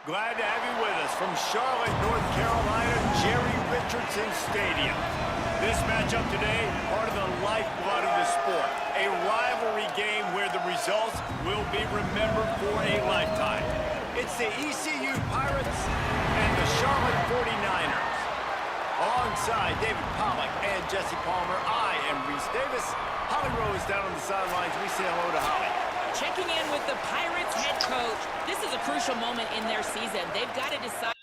Glad to have you with us from Charlotte, North Carolina, Jerry Richardson Stadium. This matchup today, part of the lifeblood of the sport. A rivalry game where the results will be remembered for a lifetime. It's the ECU Pirates and the Charlotte 49ers. Alongside David Pollack and Jesse Palmer, I am Reese Davis. Holly Rose down on the sidelines. We say hello to Holly. Checking in with the Pirates head coach. This is a crucial moment in their season. They've got to decide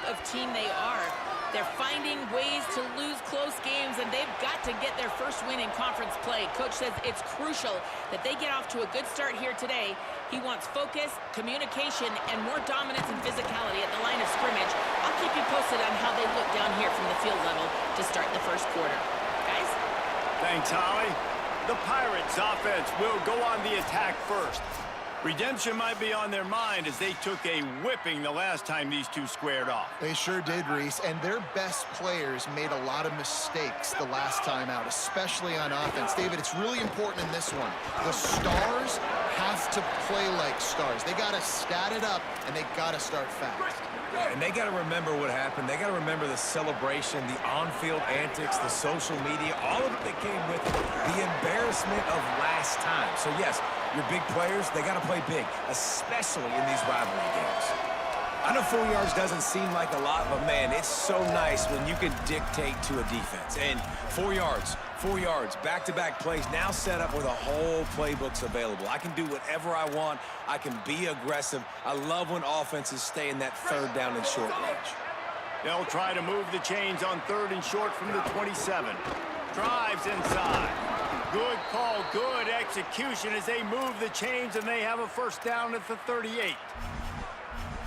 of team they are. They're finding ways to lose close games, and they've got to get their first win in conference play. Coach says it's crucial that they get off to a good start here today. He wants focus, communication, and more dominance and physicality at the line of scrimmage. I'll keep you posted on how they look down here from the field level to start the first quarter. Guys? Thanks, Holly. The Pirates offense will go on the attack first. Redemption might be on their mind as they took a whipping the last time these two squared off. They sure did, Reese, and their best players made a lot of mistakes the last time out, especially on offense. David, it's really important in this one. The stars have to play like stars. They got to stat it up, and they got to start fast. Yeah, and they got to remember what happened. They got to remember the celebration, the on-field antics, the social media, all of it that came with it, the embarrassment of last time. So, yes, your big players, they got to play big, especially in these rivalry games. I know 4 yards doesn't seem like a lot, but, man, it's so nice when you can dictate to a defense. And 4 yards, back-to-back plays, now set up with a whole playbooks available. I can do whatever I want. I can be aggressive. I love when offenses stay in that third down and short range. They'll try to move the chains on third and short from the 27. Drives inside. Good call, good execution as they move the chains, and they have a first down at the 38.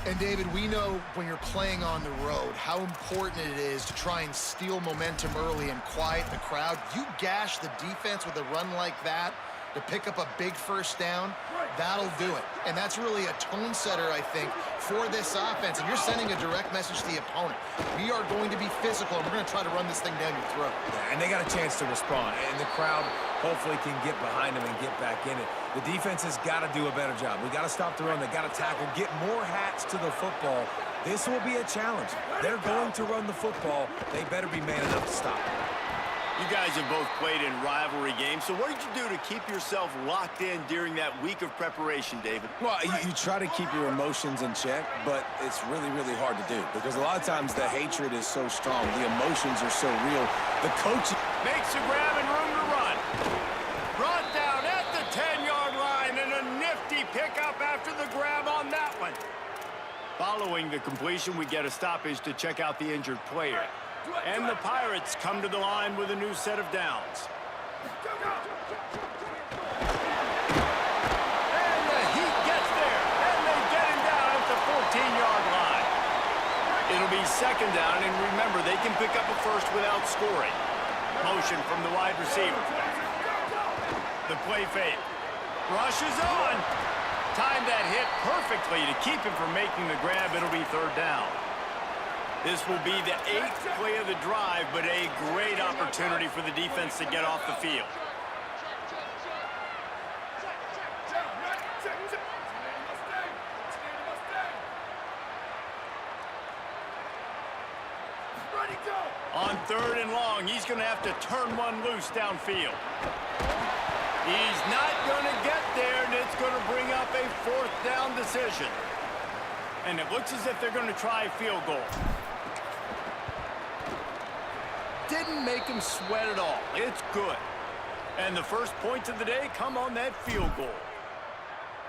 And, David, we know when you're playing on the road how important it is to try and steal momentum early and quiet the crowd. You gash the defense with a run like that to pick up a big first down, that'll do it. And that's really a tone setter, I think, for this offense. And you're sending a direct message to the opponent. We are going to be physical, and we're going to try to run this thing down your throat. Yeah, and they got a chance to respond, and the crowd hopefully can get behind them and get back in it. The defense has got to do a better job. We got to stop the run. They got to tackle, get more hats to the football. This will be a challenge. They're going to run the football. They better be man enough to stop it. You guys have both played in rivalry games, so what did you do to keep yourself locked in during that week of preparation, David? Well, you try to keep your emotions in check, but it's really, really hard to do because a lot of times the hatred is so strong. The emotions are so real. The coach makes a grab and room to run. Brought down at the 10-yard line, and a nifty pickup after the grab on that one. Following the completion, we get a stoppage to check out the injured player. And the Pirates come to the line with a new set of downs. And the Heat gets there, and they get him down at the 14-yard line. It'll be second down, and remember, they can pick up a first without scoring. Motion from the wide receiver. The play fake. Rushes on. Timed that hit perfectly to keep him from making the grab. It'll be third down. This will be the 8th play of the drive, but a great opportunity for the defense to get off the field. On third and long, he's going to have to turn one loose downfield. He's not going to get there, and it's going to bring up a fourth down decision. And it looks as if they're going to try a field goal. Didn't make him sweat at all. It's good. And the first points of the day come on that field goal.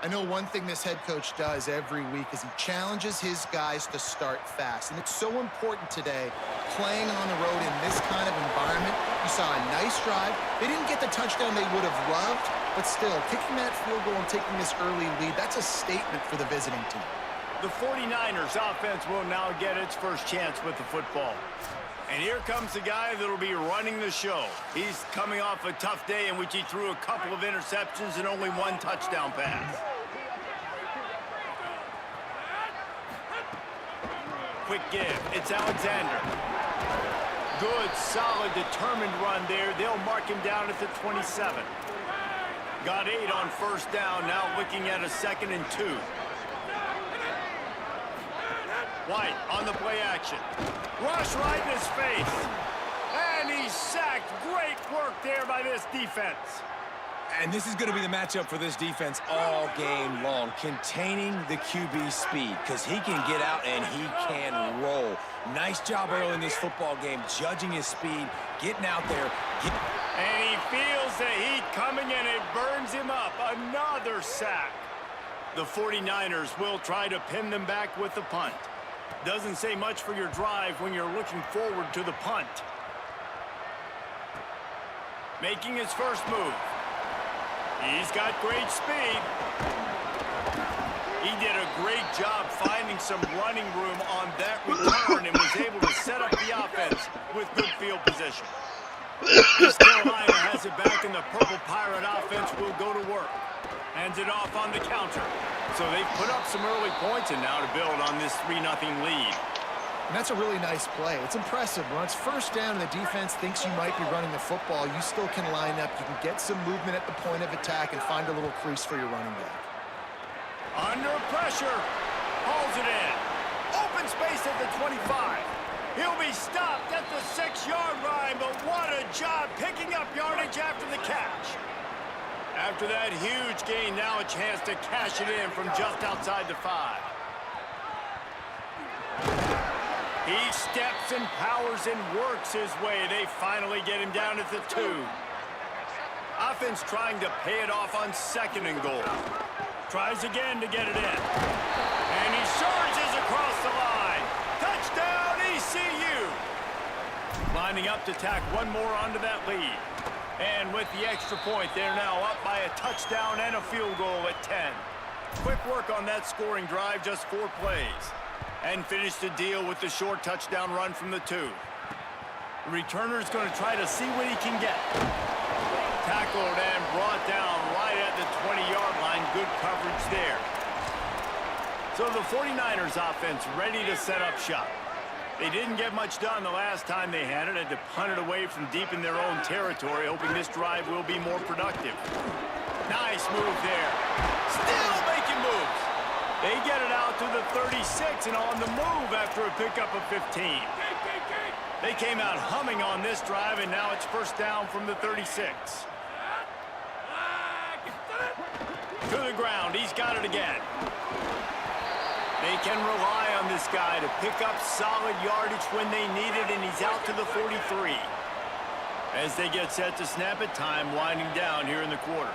I know one thing this head coach does every week is he challenges his guys to start fast. And it's so important today, playing on the road in this kind of environment. You saw a nice drive. They didn't get the touchdown they would have loved, but still, kicking that field goal and taking this early lead, that's a statement for the visiting team. The 49ers offense will now get its first chance with the football. And here comes the guy that'll be running the show. He's coming off a tough day in which he threw a couple of interceptions and only one touchdown pass. Quick give. It's Alexander. Good, solid, determined run there. They'll mark him down at the 27. Got 8 on first down, now looking at a 2nd and 2. White on the play action. Rush right in his face. And he's sacked. Great work there by this defense. And this is going to be the matchup for this defense all game long, containing the QB speed, because he can get out and he can roll. Nice job early in this football game, judging his speed, getting out there. And he feels the heat coming and it burns him up. Another sack. The 49ers will try to pin them back with the punt. Doesn't say much for your drive when you're looking forward to the punt. Making his first move. He's got great speed. He did a great job finding some running room on that return and was able to set up the offense with good field position. East Carolina has it back, and the Purple Pirate offense will go to work. Hands it off on the counter. So they've put up some early points and now to build on this 3-0 lead. And that's a really nice play. It's impressive. When it's first down and the defense thinks you might be running the football, you still can line up. You can get some movement at the point of attack and find a little crease for your running back. Under pressure. Hauls it in. Open space at the 25. He'll be stopped at the 6-yard line, but what a job picking up yardage after the catch. After that huge gain, now a chance to cash it in from just outside the 5. He steps and powers and works his way. They finally get him down at the 2. Offense trying to pay it off on 2nd and goal. Tries again to get it in. And he surges across the line. Touchdown, ECU! Lining up to tack one more onto that lead. And with the extra point, they're now up by a touchdown and a field goal at 10. Quick work on that scoring drive, just 4 plays. And finished the deal with the short touchdown run from the 2. The returner's going to try to see what he can get. Tackled and brought down right at the 20-yard line. Good coverage there. So the 49ers offense ready to set up shop. They didn't get much done the last time they had it. Had to punt it away from deep in their own territory, hoping this drive will be more productive. Nice move there. Still making moves. They get it out to the 36 and on the move after a pickup of 15. They came out humming on this drive, and now it's first down from the 36. To the ground. He's got it again. They can rely on this guy to pick up solid yardage when they need it, and he's out to the 43. As they get set to snap it, time winding down here in the quarter.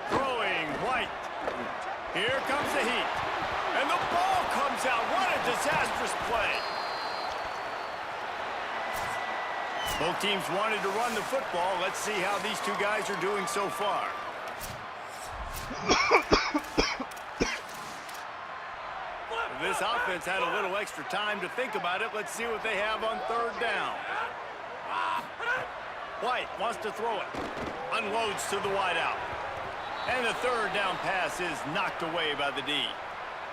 Throwing White. Here comes the heat. And the ball comes out. What a disastrous play. Both teams wanted to run the football. Let's see how these two guys are doing so far. This offense had a little extra time to think about it. Let's see what they have on 3rd down. White wants to throw it. Unloads to the wideout. And the 3rd down pass is knocked away by the D.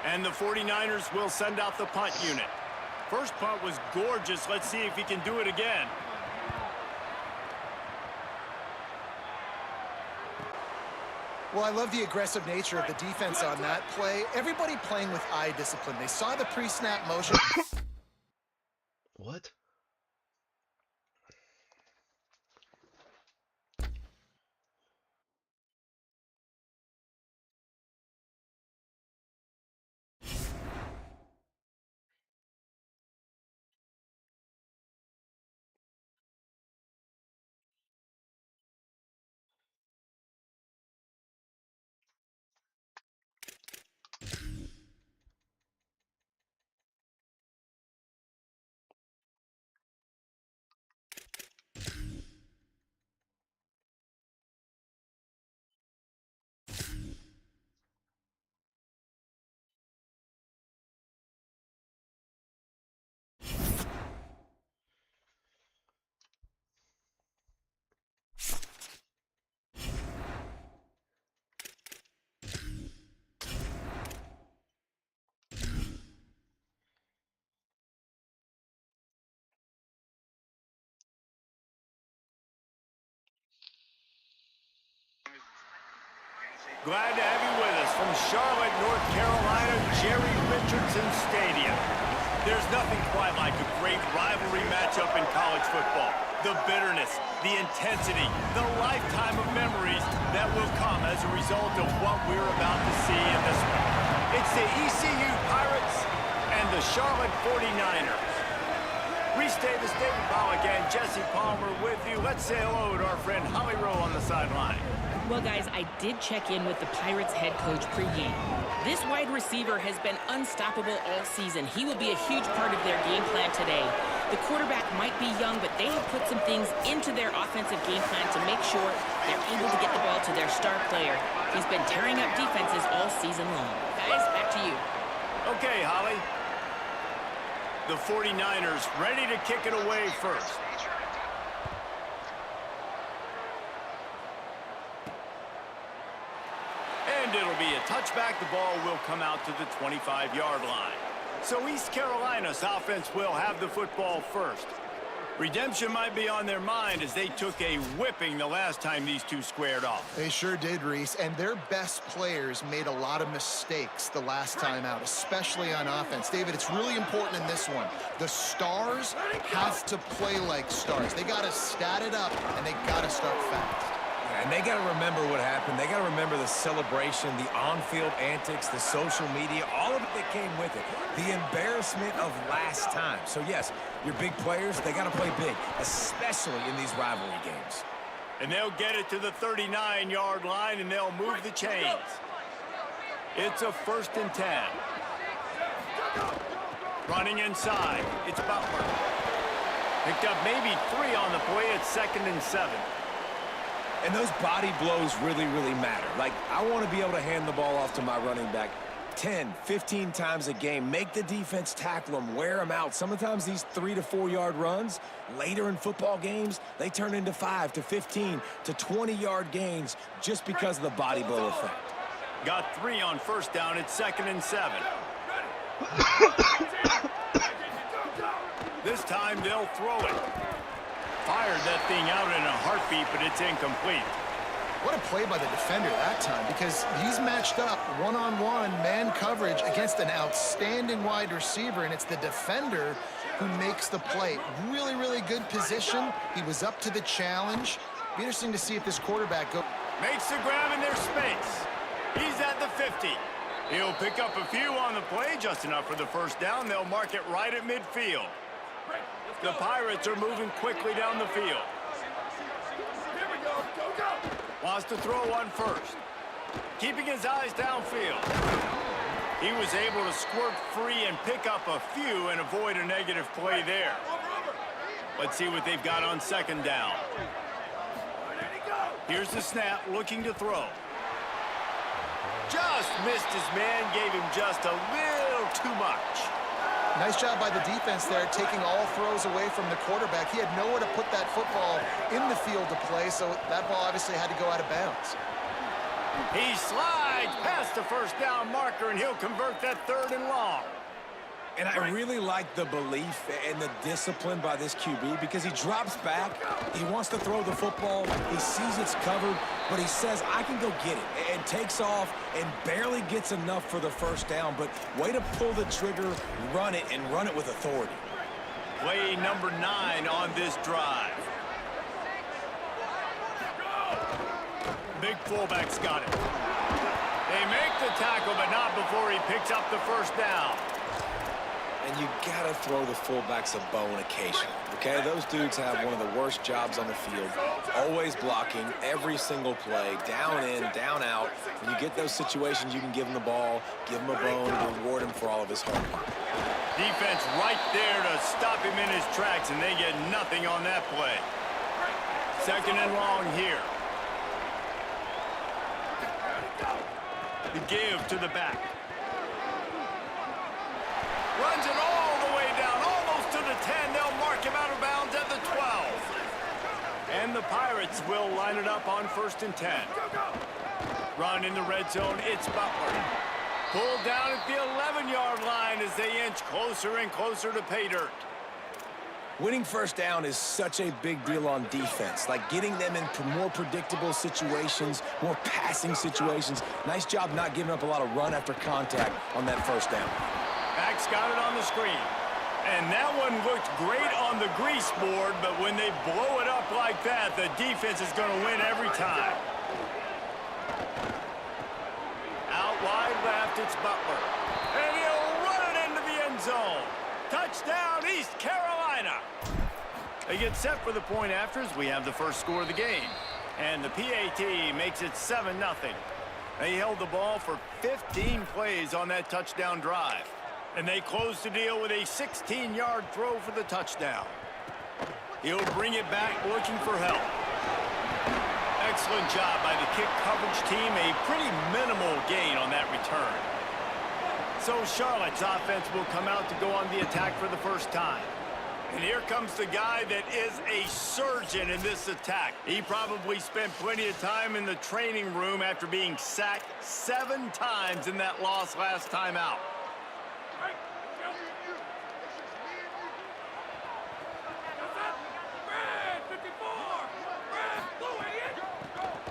And the 49ers will send out the punt unit. First punt was gorgeous. Let's see if he can do it again. Well, I love the aggressive nature of the defense on that play. Everybody playing with eye discipline. They saw the pre-snap motion. What? Glad to have you with us from Charlotte, North Carolina, Jerry Richardson Stadium. There's nothing quite like a great rivalry matchup in college football. The bitterness, the intensity, the lifetime of memories that will come as a result of what we're about to see in this one. It's the ECU Pirates and the Charlotte 49ers. Reese Davis, David Pollack, and Jesse Palmer with you. Let's say hello to our friend Holly Rowe on the sideline. Well, guys, I did check in with the Pirates head coach pregame. This wide receiver has been unstoppable all season. He will be a huge part of their game plan today. The quarterback might be young, but they have put some things into their offensive game plan to make sure they're able to get the ball to their star player. He's been tearing up defenses all season long. Guys, back to you. Okay, Holly. The 49ers ready to kick it away first. And it'll be a touchback. The ball will come out to the 25-yard line. So East Carolina's offense will have the football first. Redemption might be on their mind as they took a whipping the last time these two squared off. They sure did, Reese, and their best players made a lot of mistakes the last time out, especially on offense. David, it's really important in this one. The stars have to play like stars. They got to stat it up, and they got to start fast. And they got to remember what happened. They got to remember the celebration, the on-field antics, the social media, all of it that came with it. The embarrassment of last time. So, yes, your big players, they got to play big, especially in these rivalry games. And they'll get it to the 39-yard line, and they'll move the chains. It's a 1st and 10. Running inside. It's Butler. Picked up maybe 3 on the play. It's 2nd and 7. And those body blows really, really matter. Like, I want to be able to hand the ball off to my running back 10, 15 times a game. Make the defense tackle them, wear them out. Sometimes these 3 to 4 yard runs, later in football games, they turn into 5 to 15 to 20-yard gains just because of the body blow effect. Got 3 on 1st down. It's 2nd and 7. This time they'll throw it. Fired that thing out in a heartbeat, but it's incomplete. What a play by the defender that time, because he's matched up one-on-one man coverage against an outstanding wide receiver, and it's the defender who makes the play. Really, really good position. He was up to the challenge. Be interesting to see if this quarterback makes the grab in their space. He's at the 50. He'll pick up a few on the play, just enough for the 1st down. They'll mark it right at midfield. The Pirates are moving quickly down the field. Here we go. Wants to throw on 1st. Keeping his eyes downfield. He was able to squirt free and pick up a few and avoid a negative play there. Let's see what they've got on 2nd down. Here's the snap, looking to throw. Just missed his man, gave him just a little too much. Nice job by the defense there, taking all throws away from the quarterback. He had nowhere to put that football in the field to play, so that ball obviously had to go out of bounds. He slides past the 1st down marker, and he'll convert that 3rd and long. And I really like the belief and the discipline by this QB because he drops back, he wants to throw the football, he sees it's covered, but he says, I can go get it, and takes off and barely gets enough for the 1st down, but way to pull the trigger, run it, and run it with authority. Play number 9 on this drive. Big fullback's got it. They make the tackle, but not before he picks up the 1st down. And you gotta throw the fullbacks a bone occasionally, okay? Those dudes have one of the worst jobs on the field, always blocking every single play, down in, down out. When you get those situations, you can give him the ball, give him a bone, and reward him for all of his hard work. Defense right there to stop him in his tracks, and they get nothing on that play. 2nd and long here. The give to the back. Runs it all the way down, almost to the 10. They'll mark him out of bounds at the 12. And the Pirates will line it up on 1st and 10. Run in the red zone, it's Butler. Pulled down at the 11-yard line as they inch closer and closer to pay dirt. Winning first down is such a big deal on defense, like getting them in more predictable situations, more passing situations. Nice job not giving up a lot of run after contact on that first down. Max got it on the screen. And that one looked great on the grease board, but when they blow it up like that, the defense is going to win every time. Out wide left, it's Butler. And he'll run it into the end zone. Touchdown, East Carolina. They get set for the point after as we have the first score of the game. And the PAT makes it 7-0. They held the ball for 15 plays on that touchdown drive. And they close the deal with a 16-yard throw for the touchdown. He'll bring it back looking for help. Excellent job by the kick coverage team. A pretty minimal gain on that return. So Charlotte's offense will come out to go on the attack for the first time. And here comes the guy that is a surgeon in this attack. He probably spent plenty of time in the training room after being sacked 7 times in that loss last time out.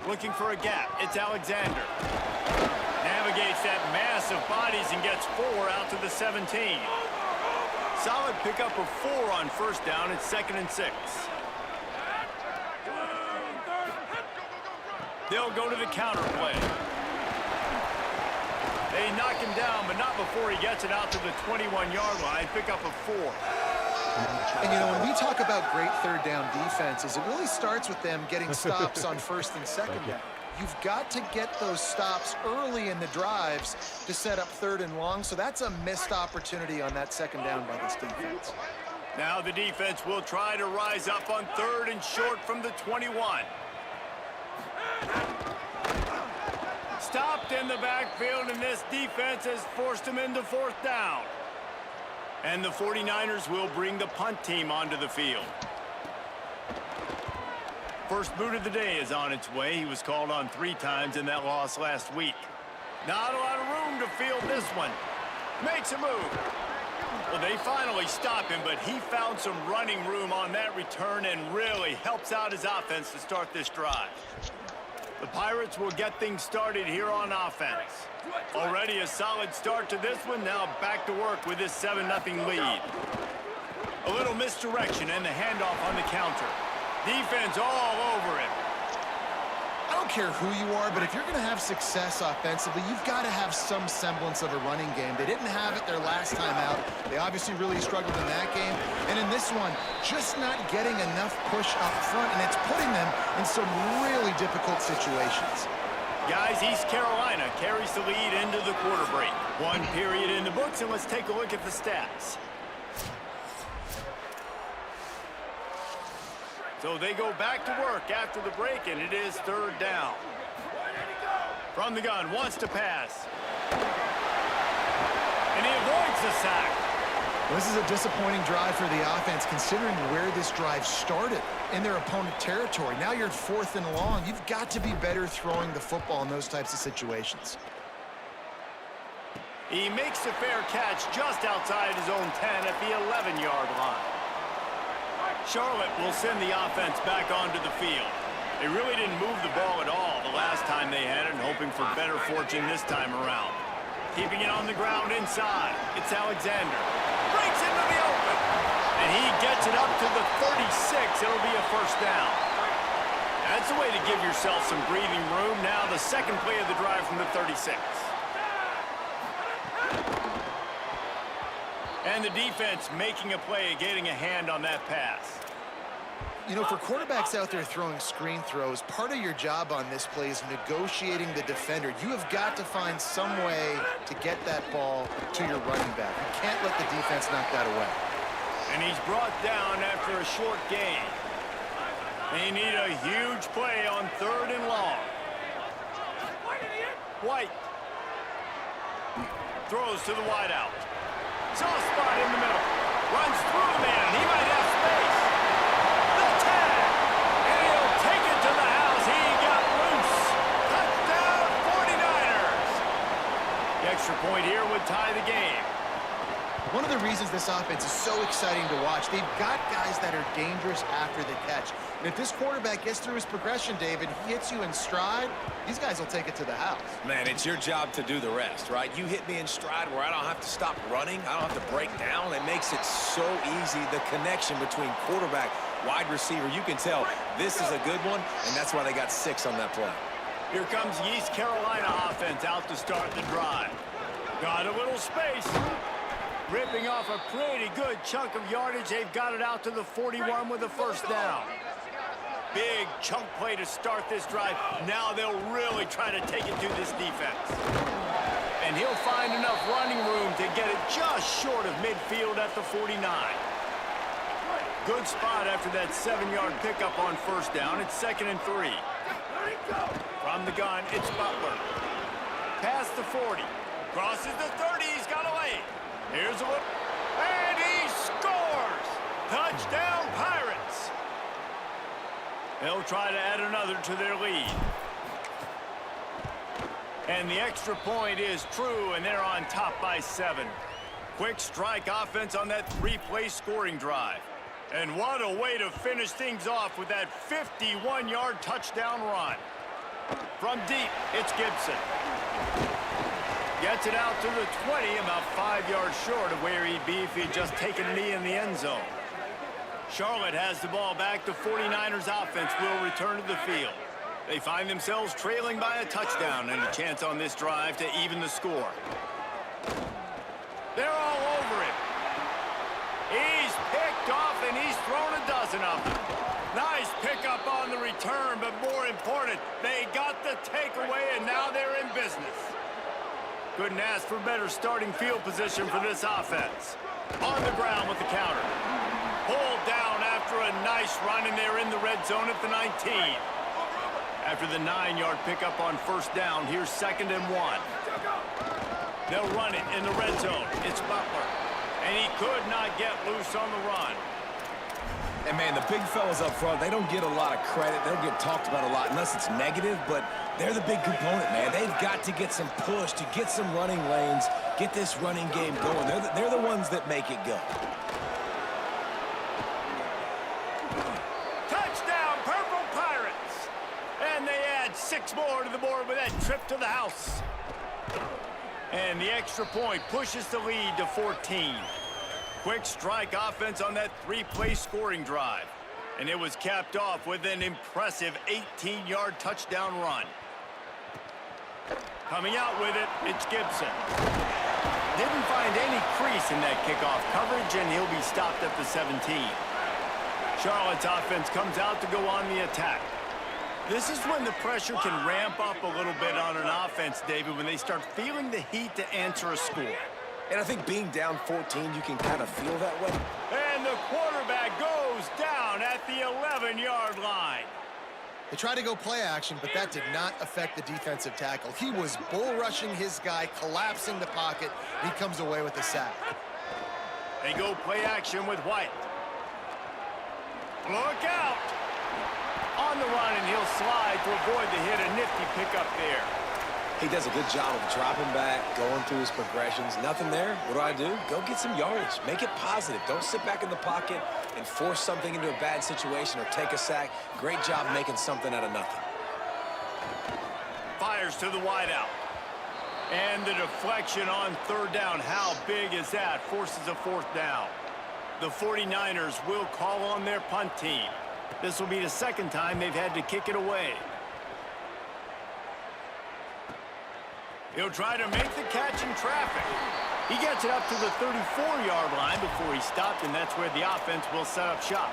Looking for a gap. It's Alexander. Navigates that mass of bodies and gets 4 out to the 17. Solid pickup of 4 on first down. It's 2nd and 6. They'll go to the counter play. They knock him down, but not before he gets it out to the 21-yard line. Pickup of 4. And, you know, when we talk about great third down defenses, it really starts with them getting stops on first and second down. You've got to get those stops early in the drives to set up 3rd and long, so that's a missed opportunity on that second down by this defense. Now the defense will try to rise up on 3rd and short from the 21. Stopped in the backfield, and this defense has forced him into 4th down. And the 49ers will bring the punt team onto the field. First boot of the day is on its way. He was called on 3 times in that loss last week. Not a lot of room to field this one. Makes a move. Well, they finally stop him, but he found some running room on that return and really helps out his offense to start this drive. The Pirates will get things started here on offense. Already a solid start to this one. Now back to work with this 7-0 lead. A little misdirection and the handoff on the counter. Defense all over him. I don't care who you are, but if you're going to have success offensively, you've got to have some semblance of a running game. They didn't have it their last time out. They obviously really struggled in that game. And in this one, just not getting enough push up front, and it's putting them in some really difficult situations. Guys, East Carolina carries the lead into the quarter break. 1 period in the books, and let's take a look at the stats. So they go back to work after the break, and it is 3rd down. From the gun, wants to pass. And he avoids the sack. Well, this is a disappointing drive for the offense, considering where this drive started in their opponent territory. Now you're at 4th and long. You've got to be better throwing the football in those types of situations. He makes the fair catch just outside his own 10 at the 11-yard line. Charlotte will send the offense back onto the field. They really didn't move the ball at all the last time they had it, and hoping for better fortune this time around. Keeping it on the ground inside. It's Alexander. Breaks into the open. And he gets it up to the 36. It'll be a 1st down. That's a way to give yourself some breathing room. Now the second play of the drive from the 36. And the defense making a play, getting a hand on that pass. You know, for quarterbacks out there throwing screen throws, part of your job on this play is negotiating the defender. You have got to find some way to get that ball to your running back. You can't let the defense knock that away. And he's brought down after a short gain. They need a huge play on 3rd and long. White throws to the wideout. Soft spot in the middle. Runs through the man. He might have space. The tag. And he'll take it to the house. He got loose. Touchdown 49ers. The extra point here would tie the game. One of the reasons this offense is so exciting to watch, they've got guys that are dangerous after the catch. And if this quarterback gets through his progression, David, he hits you in stride, these guys will take it to the house. Man, it's your job to do the rest, right? You hit me in stride where I don't have to stop running. I don't have to break down. It makes it so easy, the connection between quarterback, wide receiver. You can tell this is a good one, and that's why they got 6 on that play. Here comes the East Carolina offense out to start the drive. Got a little space. Ripping off a pretty good chunk of yardage. They've got it out to the 41 with a first down. Big chunk play to start this drive. Now they'll really try to take it to this defense. And he'll find enough running room to get it just short of midfield at the 49. Good spot after that 7-yard pickup on first down. It's 2nd and 3. From the gun, it's Butler. Past the 40. Crosses the 30. He's got a lane. Here's a look. And he scores! Touchdown, Pirates! They'll try to add another to their lead. And the extra point is true, and they're on top by 7. Quick strike offense on that 3-play scoring drive. And what a way to finish things off with that 51-yard touchdown run. From deep, it's Gibson. Gets it out to the 20, about 5 yards short of where he'd be if he'd just taken a knee in the end zone. Charlotte has the ball back. The 49ers offense will return to the field. They find themselves trailing by a touchdown and a chance on this drive to even the score. They're all over him. He's picked off and he's thrown a dozen of them. Nice pickup on the return, but more important, they got the takeaway and now they're in business. Couldn't ask for better starting field position for this offense. On the ground with the counter. Pulled down after a nice run, and they're in the red zone at the 19. After the 9-yard pickup on first down, here's 2nd and 1. They'll run it in the red zone. It's Butler. And he could not get loose on the run. And, man, the big fellas up front, they don't get a lot of credit. They don't get talked about a lot unless it's negative, but they're the big component, man. They've got to get some push, to get some running lanes, get this running game going. They're the ones that make it go. Touchdown, Purple Pirates! And they add 6 more to the board with that trip to the house. And the extra point pushes the lead to 14. Quick strike offense on that 3-play scoring drive. And it was capped off with an impressive 18-yard touchdown run. Coming out with it, it's Gibson. Didn't find any crease in that kickoff coverage, and he'll be stopped at the 17. Charlotte's offense comes out to go on the attack. This is when the pressure can ramp up a little bit on an offense, David, when they start feeling the heat to answer a score. And I think being down 14, you can kind of feel that way. And the quarterback goes down at the 11-yard line. They tried to go play action, but that did not affect the defensive tackle. He was bull rushing his guy, collapsing the pocket. He comes away with the sack. They go play action with White. Look out! On the run, and he'll slide to avoid the hit. A nifty pickup there. He does a good job of dropping back, going through his progressions. Nothing there. What do? Go get some yardage. Make it positive. Don't sit back in the pocket and force something into a bad situation or take a sack. Great job making something out of nothing. Fires to the wideout. And the deflection on 3rd down. How big is that? Forces a 4th down. The 49ers will call on their punt team. This will be the 2nd time they've had to kick it away. He'll try to make the catch in traffic. He gets it up to the 34-yard line before he stopped, and that's where the offense will set up shop.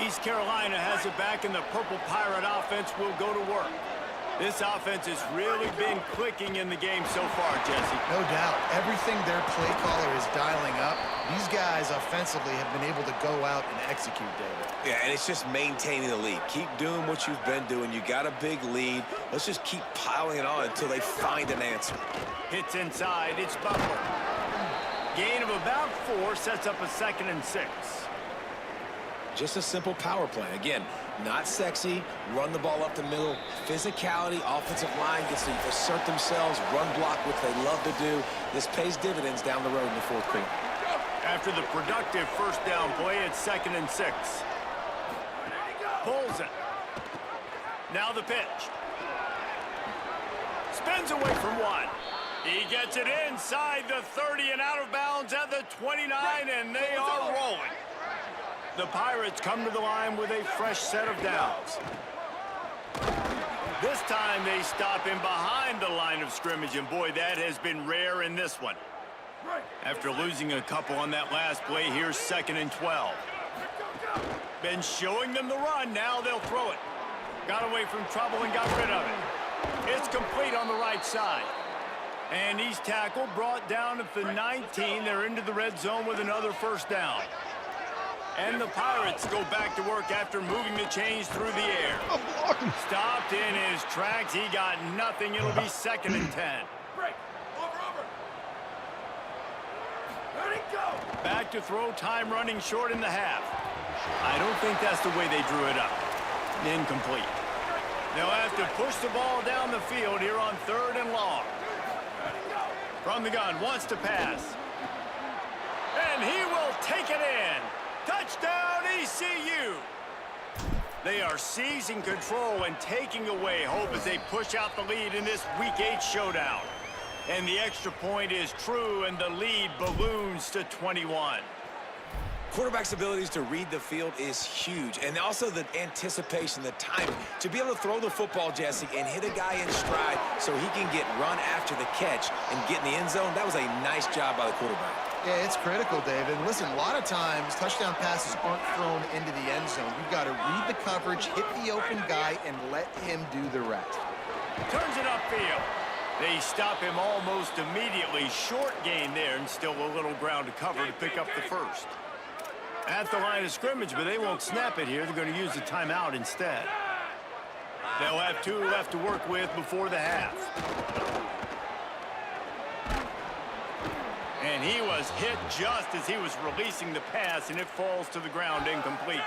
East Carolina has it back, and the Purple Pirate offense will go to work. This offense has really been clicking in the game so far, Jesse. No doubt. Everything their play caller is dialing up, these guys offensively have been able to go out and execute, David. Yeah, and it's just maintaining the lead. Keep doing what you've been doing. You got a big lead. Let's just keep piling it on until they find an answer. Hits inside. It's Butler. Gain of about 4 sets up a 2nd and 6. Just a simple power play. Again, not sexy, run the ball up the middle, physicality, offensive line gets to assert themselves, run block, which they love to do. This pays dividends down the road in the 4th quarter. After the productive first down play, it's 2nd and 6. Pulls it. Now the pitch. Spins away from one. He gets it inside the 30 and out of bounds at the 29, and they are rolling. The Pirates come to the line with a fresh set of downs. This time they stop him behind the line of scrimmage, and boy, that has been rare in this one. After losing a couple on that last play, here's 2nd and 12. Been showing them the run, now they'll throw it. Got away from trouble and got rid of it. It's complete on the right side. And he's tackled, brought down at the 19. They're into the red zone with another first down. And the Pirates go back to work after moving the chains through the air. Stopped in his tracks. He got nothing. It'll be 2nd and 10. Back to throw, time running short in the half. I don't think that's the way they drew it up. Incomplete. They'll have to push the ball down the field here on 3rd and long. From the gun, wants to pass. And he will take it in. Touchdown, ECU. They are seizing control and taking away hope as they push out the lead in this Week 8 showdown. And the extra point is true, and the lead balloons to 21. Quarterback's abilities to read the field is huge, and also the anticipation, the timing. To be able to throw the football, Jesse, and hit a guy in stride so he can get run after the catch and get in the end zone, that was a nice job by the quarterback. Yeah, it's critical, David. Listen, a lot of times, touchdown passes aren't thrown into the end zone. You've got to read the coverage, hit the open guy, and let him do the rest. Turns it upfield. They stop him almost immediately. Short gain there, and still a little ground to cover to pick up the first. At the line of scrimmage, but they won't snap it here. They're going to use the timeout instead. They'll have 2 left to work with before the half. And he was hit just as he was releasing the pass, and it falls to the ground incomplete.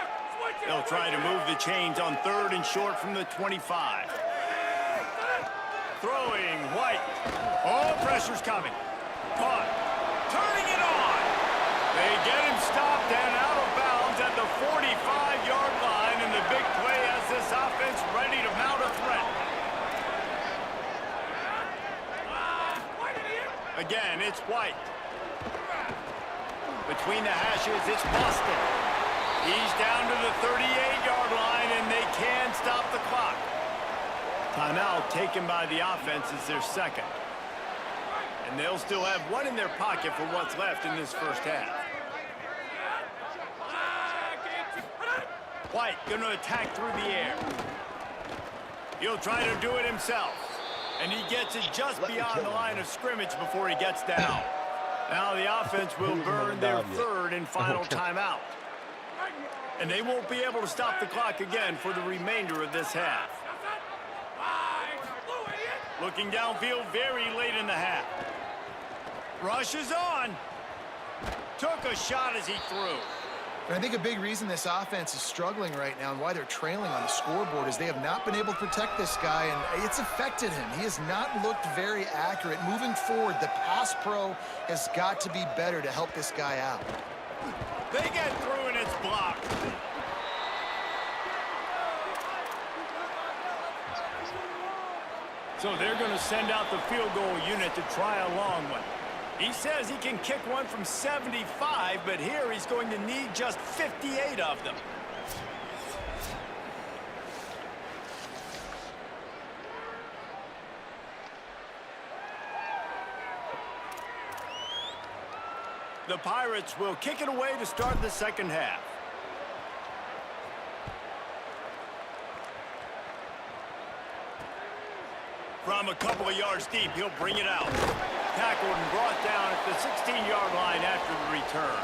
They'll try to move the chains on 3rd and short from the 25. Throwing White. Oh, pressure's coming. Caught. Turning it on. They get him stopped and out of bounds at the 45-yard line, and the big play has this offense ready to mount a threat. Again, it's White. Between the hashes, it's Boston. He's down to the 38-yard line, and they can stop the clock. Timeout taken by the offense is their 2nd. And they'll still have 1 in their pocket for what's left in this first half. White going to attack through the air. He'll try to do it himself. And he gets it just beyond the line of scrimmage before he gets down. Now the offense will burn their 3rd and final timeout. And they won't be able to stop the clock again for the remainder of this half. Looking downfield very late in the half. Rushes on. Took a shot as he threw. And I think a big reason this offense is struggling right now and why they're trailing on the scoreboard is they have not been able to protect this guy, and it's affected him. He has not looked very accurate. Moving forward, the pass pro has got to be better to help this guy out. They get through, and it's blocked. So they're going to send out the field goal unit to try a long one. He says he can kick one from 75, but here he's going to need just 58 of them. The Pirates will kick it away to start the second half. From a couple of yards deep, he'll bring it out. Tackled and brought down at the 16-yard line after the return.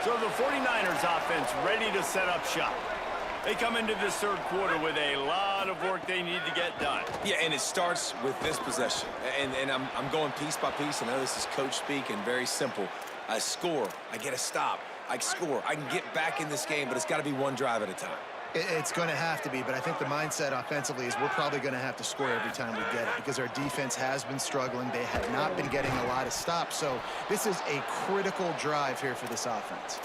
So the 49ers offense ready to set up shop. They come into this 3rd quarter with a lot of work they need to get done. Yeah, and it starts with this possession. And I'm going piece by piece. I know this is coach speak and very simple. I score. I get a stop. I score. I can get back in this game, but it's got to be one drive at a time. It's going to have to be, but I think the mindset offensively is we're probably going to have to score every time we get it because our defense has been struggling. They have not been getting a lot of stops, so this is a critical drive here for this offense.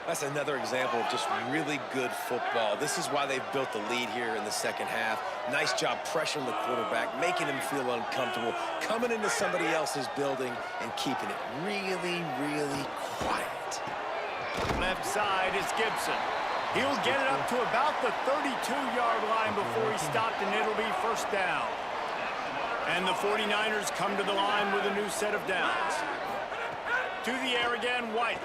That's another example of just really good football. This is why they've built the lead here in the second half. Nice job pressuring the quarterback, making him feel uncomfortable, coming into somebody else's building and keeping it really, really quiet. Left side is Gibson. He'll get it up to about the 32-yard line before he stopped, and it'll be first down. And the 49ers come to the line with a new set of downs. To the air again, White.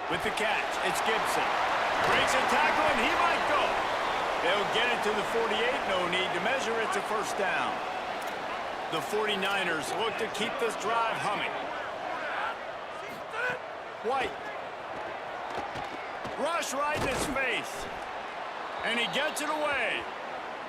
With the catch, it's Gibson. Breaks a tackle, and he might go. They'll get it to the 48. No need to measure. It's a first down. The 49ers look to keep this drive humming. White. Rush right in his face. And he gets it away.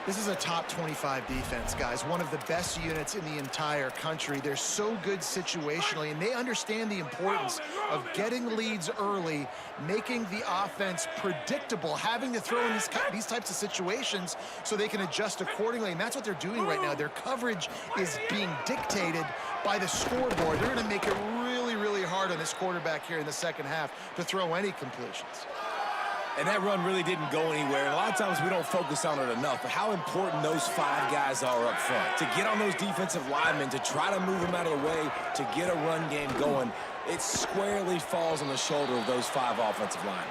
This is a top 25 defense, guys. One of the best units in the entire country. They're so good situationally, and they understand the importance of getting leads early, making the offense predictable, having to throw in these types of situations so they can adjust accordingly. And that's what they're doing right now. Their coverage is being dictated by the scoreboard. They're going to make it really, really hard on this quarterback here in the second half to throw any completions. And that run really didn't go anywhere. And a lot of times we don't focus on it enough, but how important those 5 guys are up front. To get on those defensive linemen, to try to move them out of the way, to get a run game going, it squarely falls on the shoulder of those 5 offensive linemen.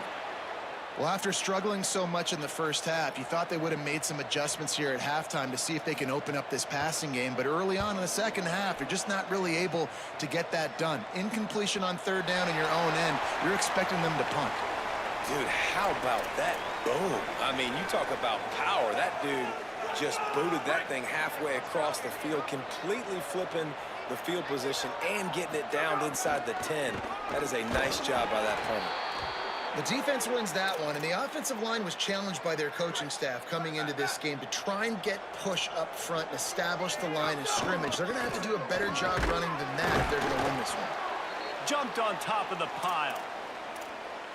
Well, after struggling so much in the first half, you thought they would have made some adjustments here at halftime to see if they can open up this passing game. But early on in the second half, they're just not really able to get that done. Incompletion on third down in your own end, you're expecting them to punt. Dude, how about that boom? I mean, you talk about power. That dude just booted that thing halfway across the field, completely flipping the field position and getting it down inside the 10. That is a nice job by that punter. The defense wins that one, and the offensive line was challenged by their coaching staff coming into this game to try and get push up front and establish the line of scrimmage. They're going to have to do a better job running than that if they're going to win this one. Jumped on top of the pile.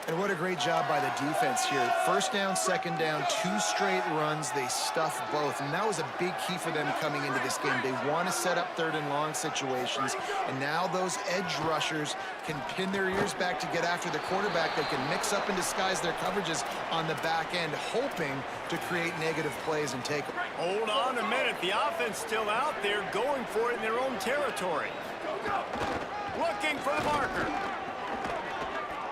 And what a great job by the defense here. First down, second down, 2 straight runs. They stuffed both, and that was a big key for them coming into this game. They want to set up third and long situations, and now those edge rushers can pin their ears back to get after the quarterback. They can mix up and disguise their coverages on the back end, hoping to create negative plays and take them. Hold on a minute. The offense still out there going for it in their own territory. Looking for the marker.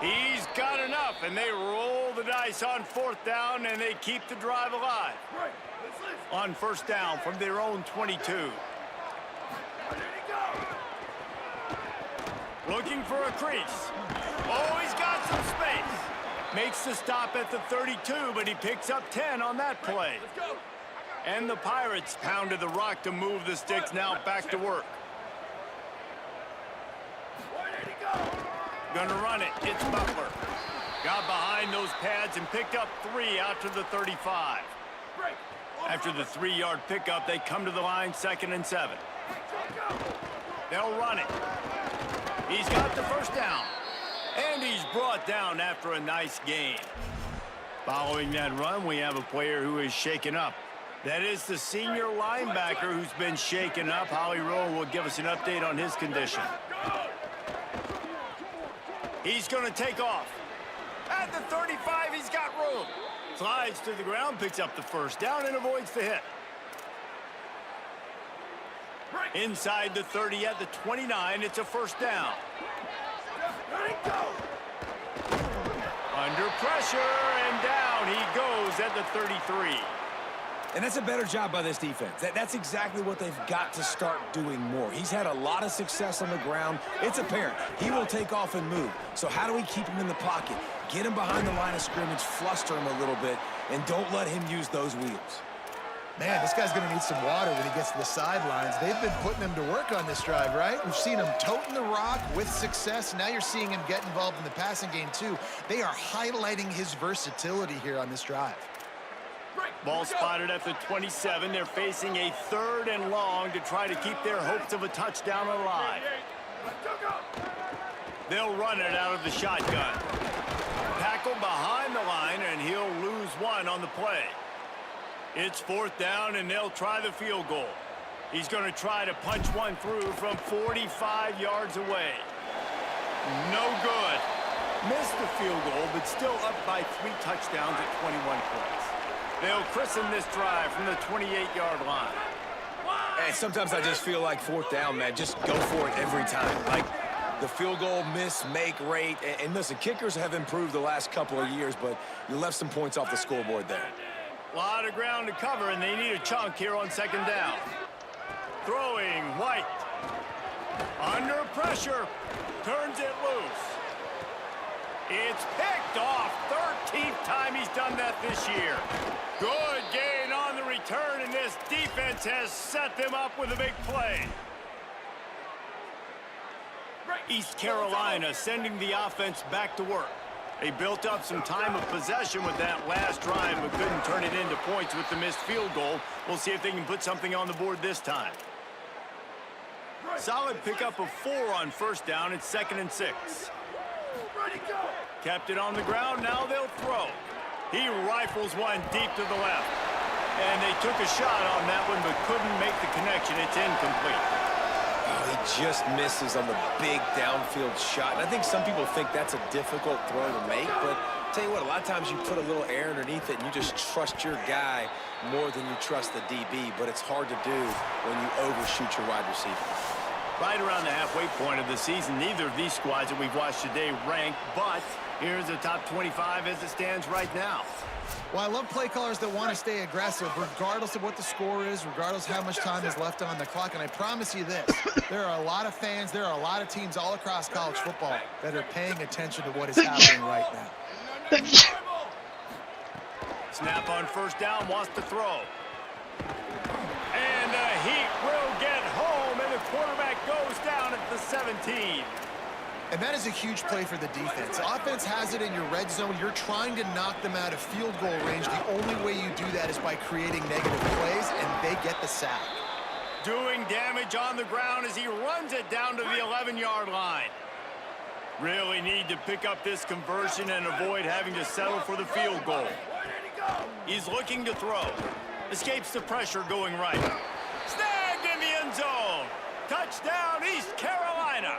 He's got enough, and they roll the dice on fourth down, and they keep the drive alive. On first down from their own 22. Looking for a crease. Oh, he's got some space. Makes the stop at the 32, but he picks up 10 on that play. And the Pirates pounded the rock to move the sticks now back to work. Gonna run it. It's Butler. Got behind those pads and picked up 3 out to the 35. After the 3-yard pickup, they come to the line 2nd and 7. They'll run it. He's got the first down. And he's brought down after a nice gain. Following that run, we have a player who is shaken up. That is the senior linebacker who's been shaken up. Howie Rowe will give us an update on his condition. He's going to take off. At the 35, he's got room. Slides to the ground, picks up the first down, and avoids the hit. Inside the 30 at the 29, it's a first down. Under pressure, and down he goes at the 33. And that's a better job by this defense. That's exactly what they've got to start doing more. He's had a lot of success on the ground. It's apparent. He will take off and move. So how do we keep him in the pocket? Get him behind the line of scrimmage, fluster him a little bit, and don't let him use those wheels. Man, this guy's going to need some water when he gets to the sidelines. They've been putting him to work on this drive, right? We've seen him toting the rock with success. Now you're seeing him get involved in the passing game, too. They are highlighting his versatility here on this drive. Ball spotted at the 27. They're facing a 3rd and long to try to keep their hopes of a touchdown alive. They'll run it out of the shotgun. Tackle behind the line, and he'll lose one on the play. It's fourth down, and they'll try the field goal. He's going to try to punch one through from 45 yards away. No good. Missed the field goal, but still up by 3 touchdowns at 21 points. They'll christen this drive from the 28-yard line. And sometimes I just feel like fourth down, man. Just go for it every time. Like the field goal miss-make rate. And listen, kickers have improved the last couple of years, but you left some points off the scoreboard there. A lot of ground to cover, and they need a chunk here on second down. Throwing, White. Under pressure. Turns it loose. It's picked off. 13th time he's done that this year. Good gain on the return, and this defense has set them up with a big play. East Carolina sending the offense back to work. They built up some time of possession with that last drive, but couldn't turn it into points with the missed field goal. We'll see if they can put something on the board this time. Solid pickup of 4 on first down. It's 2nd and 6. Kept it on the ground. Now they'll throw. He rifles one deep to the left. And they took a shot on that one, but couldn't make the connection. It's incomplete. Oh, he just misses on the big downfield shot. And I think some people think that's a difficult throw to make, but tell you what, a lot of times you put a little air underneath it and you just trust your guy more than you trust the DB, but it's hard to do when you overshoot your wide receiver. Right around the halfway point of the season, neither of these squads that we've watched today rank, but here's the top 25 as it stands right now. Well, I love play callers that want to stay aggressive, regardless of what the score is, regardless how much time is left on the clock. And I promise you this, there are a lot of fans, there are a lot of teams all across college football that are paying attention to what is happening right now. Snap on first down, wants to throw. And the Heat will get home, and the quarterback goes down at the 17. And that is a huge play for the defense. Offense has it in your red zone. You're trying to knock them out of field goal range. The only way you do that is by creating negative plays, and they get the sack. Doing damage on the ground as he runs it down to the 11-yard line. Really need to pick up this conversion and avoid having to settle for the field goal. He's looking to throw. Escapes the pressure going right. Snagged in the end zone. Touchdown, East Carolina.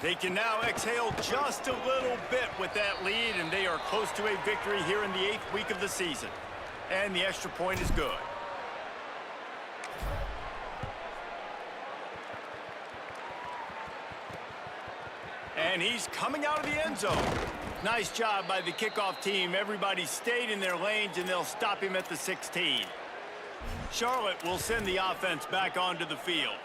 They can now exhale just a little bit with that lead, and they are close to a victory here in the 8th week of the season. And the extra point is good. And he's coming out of the end zone. Nice job by the kickoff team. Everybody stayed in their lanes, and they'll stop him at the 16. Charlotte will send the offense back onto the field.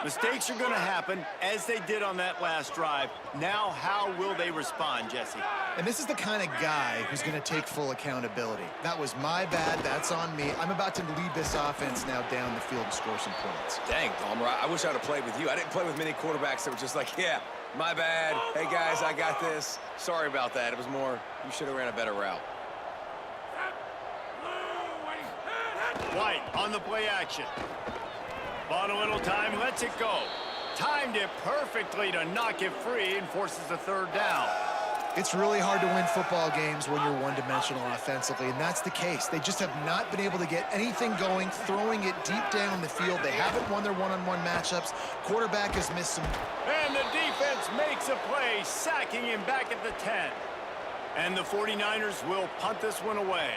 Mistakes are going to happen, as they did on that last drive. Now, how will they respond, Jesse? And this is the kind of guy who's going to take full accountability. That was my bad. That's on me. I'm about to lead this offense now down the field and score some points. Dang, Palmer, I wish I would have played with you. I didn't play with many quarterbacks that were just like, yeah, my bad. Hey, guys, I got this. Sorry about that. It was more, you should have ran a better route. White on the play action. Bought a little time, lets it go. Timed it perfectly to knock it free and forces a third down. It's really hard to win football games when you're one-dimensional offensively, and that's the case. They just have not been able to get anything going, throwing it deep down the field. They haven't won their one-on-one matchups. Quarterback has missed some. And the defense makes a play, sacking him back at the 10. And the 49ers will punt this one away.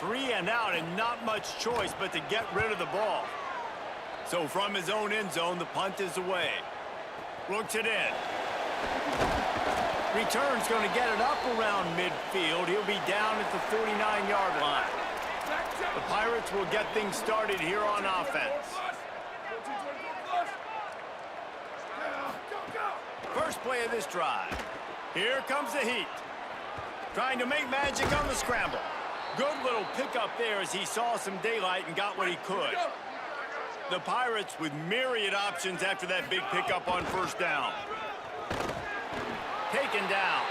3 and out, and not much choice but to get rid of the ball. So from his own end zone, the punt is away. Looks it in. Return's going to get it up around midfield. He'll be down at the 49-yard line. The Pirates will get things started here on offense. First play of this drive. Here comes the Heat. Trying to make magic on the scramble. Good little pickup there as he saw some daylight and got what he could. The Pirates with myriad options after that big pickup on first down. Taken down.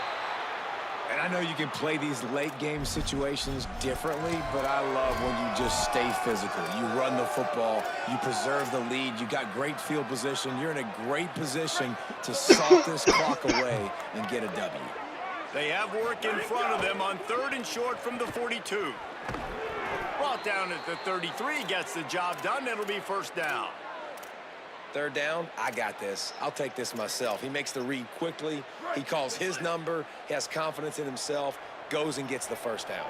And I know you can play these late game situations differently, but I love when you just stay physical. You run the football, you preserve the lead, you got great field position, you're in a great position to salt this clock away and get a W. They have work in front of them on 3rd and short from the 42. Brought down at the 33, gets the job done. It'll be 1st down. 3rd down, I got this. I'll take this myself. He makes the read quickly. He calls his number. He has confidence in himself. Goes and gets the 1st down.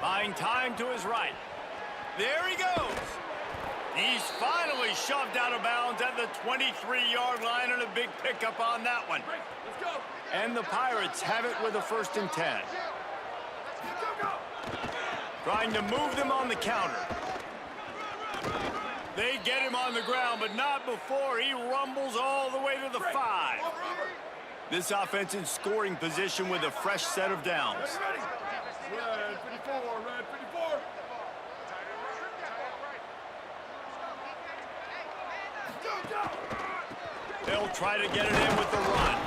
Buying time to his right. There he goes. He's finally shoved out of bounds at the 23-yard line, and a big pickup on that one. Let's go. And the Pirates have it with a 1st and 10. Trying to move them on the counter. They get him on the ground, but not before he rumbles all the way to the 5. This offense in scoring position with a fresh set of downs. Red 54, red 54. They'll try to get it in with the run.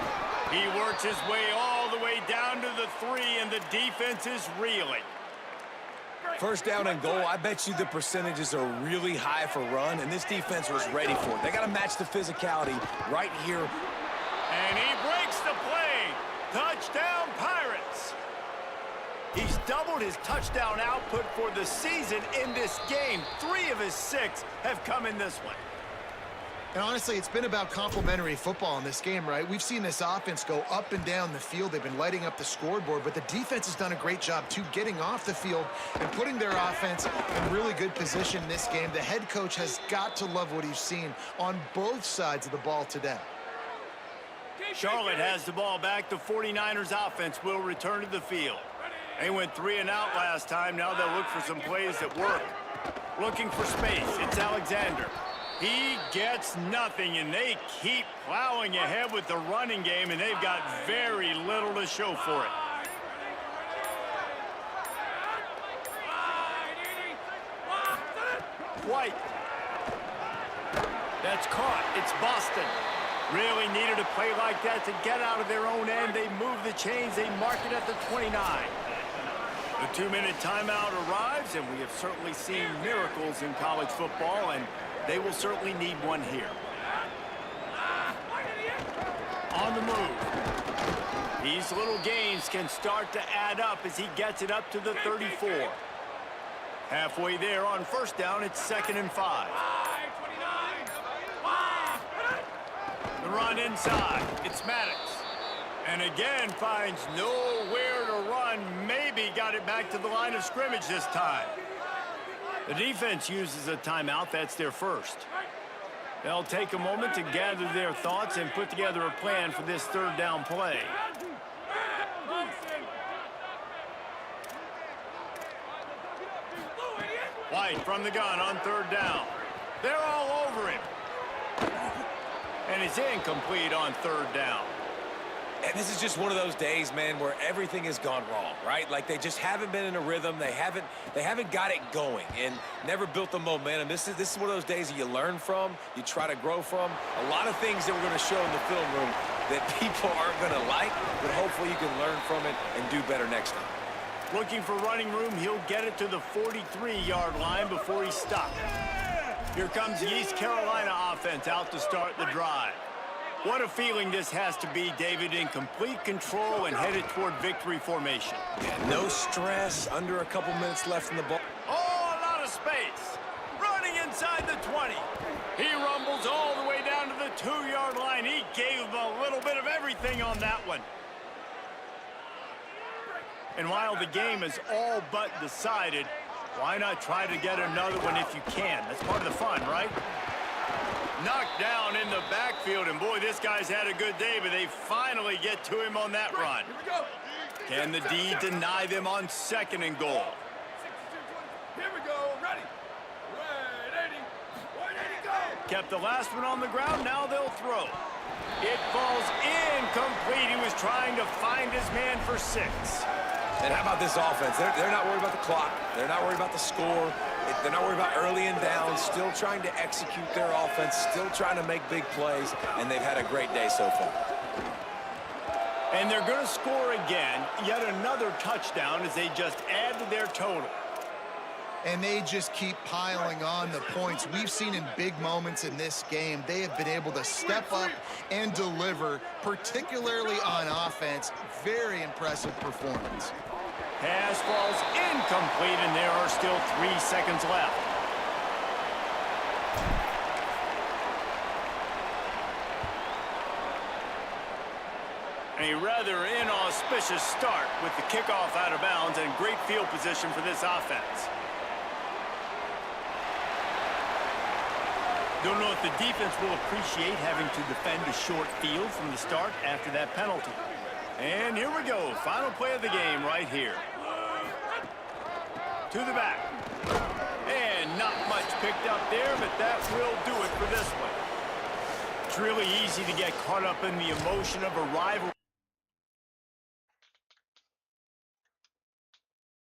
He works his way all the way down to the 3, and the defense is reeling. 1st down and goal, I bet you the percentages are really high for run, and this defense was ready for it. They got to match the physicality right here. And he breaks the play. Touchdown, Pirates. He's doubled his touchdown output for the season in this game. 3 of his 6 have come in this one. And honestly, it's been about complementary football in this game, right? We've seen this offense go up and down the field. They've been lighting up the scoreboard, but the defense has done a great job, too, getting off the field and putting their offense in really good position in this game. The head coach has got to love what he's seen on both sides of the ball today. Charlotte has the ball back. The 49ers offense will return to the field. They went 3 and out last time. Now they'll look for some plays that work. Looking for space. It's Alexander. He gets nothing, and they keep plowing ahead with the running game, and they've got very little to show for it. White. That's caught. It's Boston. Really needed a play like that to get out of their own end. They move the chains. They mark it at the 29. The 2-minute timeout arrives, and we have certainly seen miracles in college football, and they will certainly need one here. On the move. These little gains can start to add up as he gets it up to the 34. Halfway there on 1st down, it's 2nd and 5. The run inside. It's Maddox. And again finds nowhere to run. Maybe got it back to the line of scrimmage this time. The defense uses a timeout. That's their 1st. They'll take a moment to gather their thoughts and put together a plan for this 3rd down play. White from the gun on 3rd down. They're all over him. And it's incomplete on 3rd down. And this is just one of those days, man, where everything has gone wrong, right? Like they just haven't been in a rhythm. They haven't got it going and never built the momentum. This is one of those days that you learn from, you try to grow from. A lot of things that we're going to show in the film room that people aren't going to like, but hopefully you can learn from it and do better next time. Looking for running room, he'll get it to the 43-yard line before he's stopped. Here comes the East Carolina offense out to start the drive. What a feeling this has to be, David, in complete control and headed toward victory formation. Yeah, no stress, under a couple minutes left in the ball. Oh, a lot of space. Running inside the 20. He rumbles all the way down to the 2-yard line. He gave him a little bit of everything on that one. And while the game is all but decided, why not try to get another one if you can? That's part of the fun, right? Knocked down in the backfield, and boy, this guy's had a good day, but they finally get to him on that run. Can the D deny them on 2nd and goal? Here we go, ready. 180, 180, go. Kept the last one on the ground, now they'll throw. It falls incomplete. He was trying to find his man for 6. And how about this offense? They're not worried about the clock. They're not worried about the score. They're not worried about early and down. Still trying to execute their offense. Still trying to make big plays. And they've had a great day so far. And they're going to score again. Yet another touchdown as they just add to their total. And they just keep piling on the points. We've seen in big moments in this game, they have been able to step up and deliver, particularly on offense. Very impressive performance. Pass falls incomplete, and there are still 3 seconds left. A rather inauspicious start with the kickoff out of bounds and great field position for this offense. Don't know if the defense will appreciate having to defend a short field from the start after that penalty. And here we go. Final play of the game right here. To the back. And not much picked up there, but that will do it for this one. It's really easy to get caught up in the emotion of a rivalry.